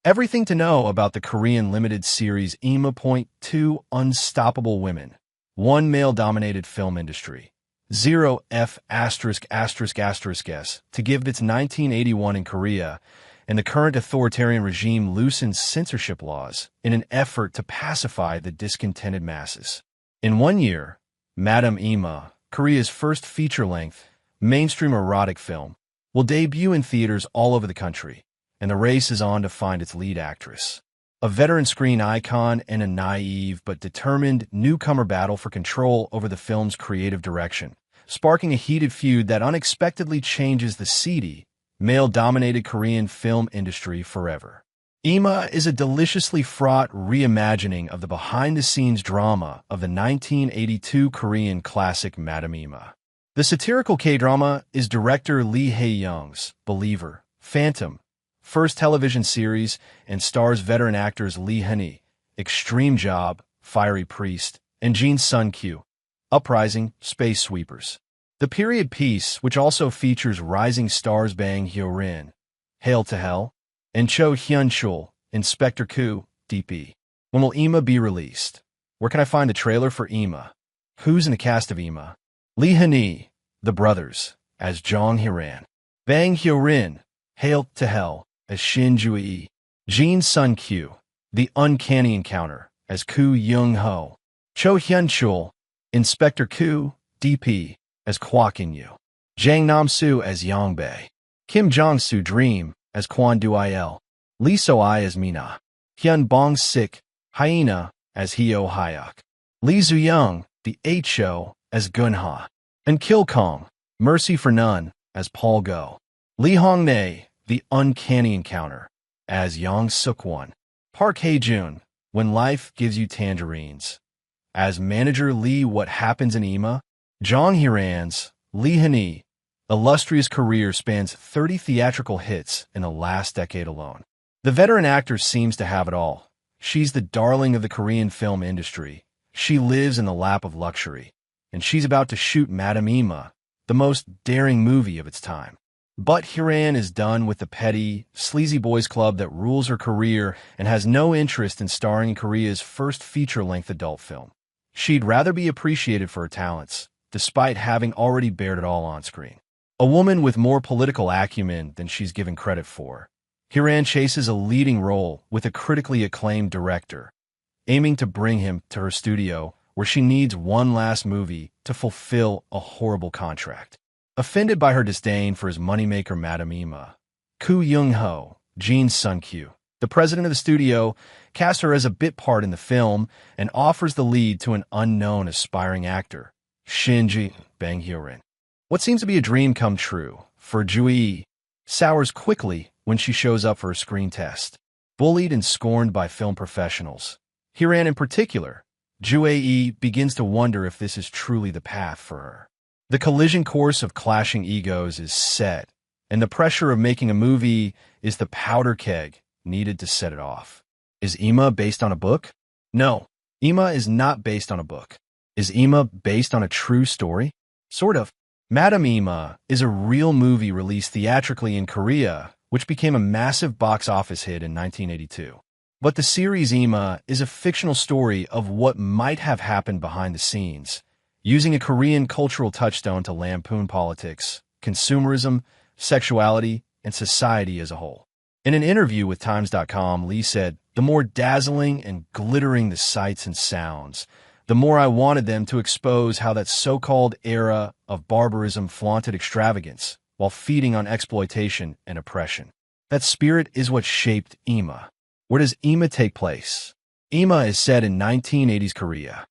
Everything to know about the Korean limited series Aema. Point 2 Unstoppable Women. 1 Male-dominated film industry. 0 F ********* to give its 1981 in Korea, and the current authoritarian regime loosens censorship laws in an effort to pacify the discontented masses. In 1 year, Madame Aema, Korea's first feature-length, mainstream erotic film, will debut in theaters all over the country, and the race is on to find its lead actress. A veteran screen icon and a naive but determined newcomer battle for control over the film's creative direction, sparking a heated feud that unexpectedly changes the seedy, male-dominated Korean film industry forever. Aema is a deliciously fraught reimagining of the behind-the-scenes drama of the 1982 Korean classic Madame Aema. The satirical K-drama is director Lee Hae-young's Believer, Phantom, first television series, and stars veteran actors Lee Han-hee, Extreme Job, Fiery Priest, and Jin Sun-kyu, Uprising, Space Sweepers. The period piece, which also features rising stars Bang Hyo-rin, Hail to Hell, and Cho Hyun-chul, Inspector Ku, DP. When will Aema be released? Where can I find the trailer for Aema? Who's in the cast of Aema? Lee Han-hee, The Brothers, as Jong Hyo-ran. Bang Hyo-rin, Hail to Hell, as Shin Ju-hee. Jin Sun-kyu, The Uncanny Encounter, as Koo Young-ho. Cho Hyun-chul, Inspector Ku, DP, as Kwak In-yu. Jang Nam-soo as Yong-bae. Kim Jong-soo Dream, as Kwon Do-il. Lee So-ai as Mina. Hyun Bong-sik, Hyena, as Hyo Hyuk. Lee Zoo-young, The 8 Show, as Gun-ha. And Kil Kong, Mercy for None, as Paul Go. Lee Hong-nae, The Uncanny Encounter, as Yang Suk-won. Park Hae-jun, When Life Gives You Tangerines, as Manager Lee. What happens in Aema? Jong Hyo-ran's Lee Han-hee illustrious career spans 30 theatrical hits in the last decade alone. The veteran actor seems to have it all. She's the darling of the Korean film industry. She lives in the lap of luxury, and she's about to shoot Madame Aema, the most daring movie of its time. But Hyo-ran is done with the petty, sleazy boys club that rules her career and has no interest in starring in Korea's first feature-length adult film. She'd rather be appreciated for her talents, despite having already bared it all on screen. A woman with more political acumen than she's given credit for, Hyo-ran chases a leading role with a critically acclaimed director, aiming to bring him to her studio where she needs one last movie to fulfill a horrible contract. Offended by her disdain for his moneymaker Madame Aema, Koo Young-ho, Jin Sun-kyu, the president of the studio, casts her as a bit part in the film and offers the lead to an unknown aspiring actor, Shin Bang Hyo-rin. What seems to be a dream come true for Ju-hee sours quickly when she shows up for a screen test. Bullied and scorned by film professionals, Hyo-ran in particular, Ju-hee begins to wonder if this is truly the path for her. The collision course of clashing egos is set, and the pressure of making a movie is the powder keg needed to set it off. Is Aema based on a book? No, Aema is not based on a book. Is Aema based on a true story? Sort of. Madame Aema is a real movie released theatrically in Korea, which became a massive box office hit in 1982. But the series Aema is a fictional story of what might have happened behind the scenes, using a Korean cultural touchstone to lampoon politics, consumerism, sexuality, and society as a whole. In an interview with Times.com, Lee said, "The more dazzling and glittering the sights and sounds, the more I wanted them to expose how that so-called era of barbarism flaunted extravagance while feeding on exploitation and oppression. That spirit is what shaped Aema." Where does Aema take place? Aema is set in 1980s Korea.